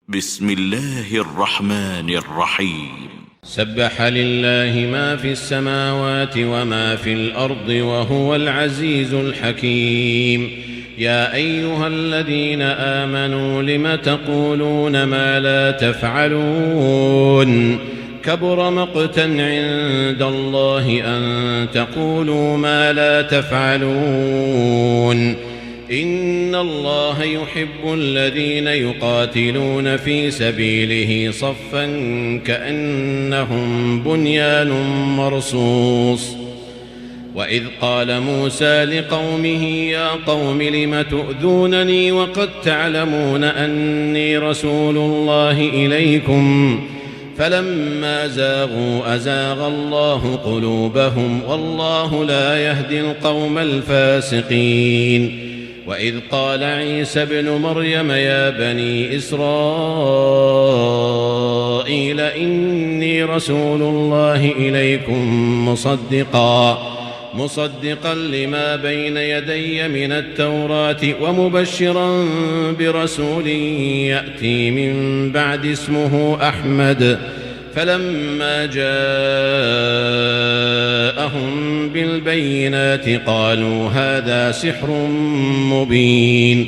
بسم الله الرحمن الرحيم. سبح لله ما في السماوات وما في الأرض وهو العزيز الحكيم. يا أيها الذين آمنوا لم تقولون ما لا تفعلون كبر مقتا عند الله أن تقولوا ما لا تفعلون. إن الله يحب الذين يقاتلون في سبيله صفا كأنهم بنيان مرصوص. وإذ قال موسى لقومه يا قوم لم تؤذونني وقد تعلمون أني رسول الله إليكم فلما زاغوا أزاغ الله قلوبهم والله لا يهدي القوم الفاسقين. وإذ قال عيسى ابن مريم يا بني إسرائيل إني رسول الله إليكم مصدقا لما بين يدي من التوراة ومبشرا برسول يأتي من بعد اسمه أحمد. فلما جاءهم بالبينات قالوا هذا سحر مبين.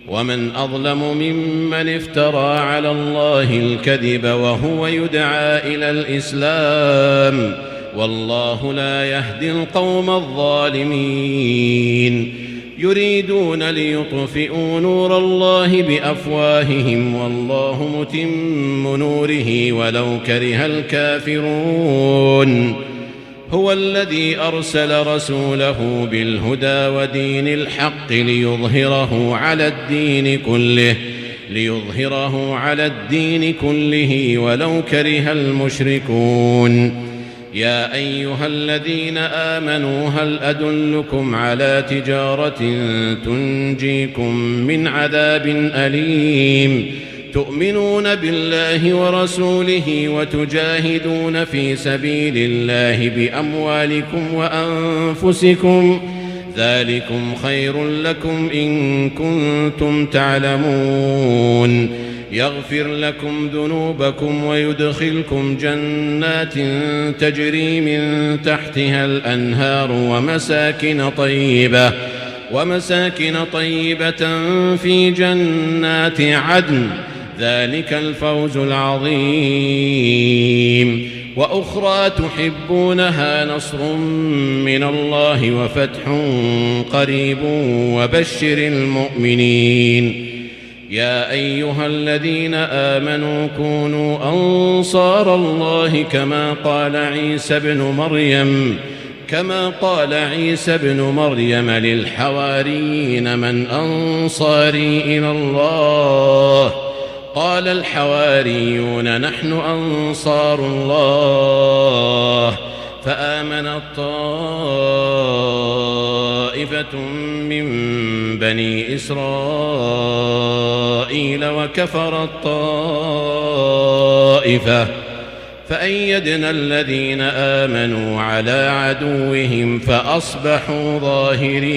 ومن أظلم ممن افترى على الله الكذب وهو يدعى إلى الإسلام والله لا يهدي القوم الظالمين. يريدون ليطفئوا نور الله بأفواههم والله متم نوره ولو كره الكافرون. هو الذي أرسل رسوله بالهدى ودين الحق ليظهره على الدين كله ولو كره المشركون. يا أيها الذين آمنوا هل أدلكم على تجارة تنجيكم من عذاب أليم تؤمنون بالله ورسوله وتجاهدون في سبيل الله بأموالكم وأنفسكم ذلكم خير لكم إن كنتم تعلمون. يغفر لكم ذنوبكم ويدخلكم جنات تجري من تحتها الأنهار ومساكن طيبة في جنات عدن ذلك الفوز العظيم. وأخرى تحبونها نصر من الله وفتح قريب وبشر المؤمنين. يا أيها الذين آمنوا كونوا أنصار الله كما قال عيسى بن مريم للحواريين من أنصاري إلى الله قال الحواريون نحن أنصار الله. فآمنت طائفة من بني إسرائيل وكفرت طائفة فأيدنا الذين آمنوا على عدوهم فأصبحوا ظاهرين.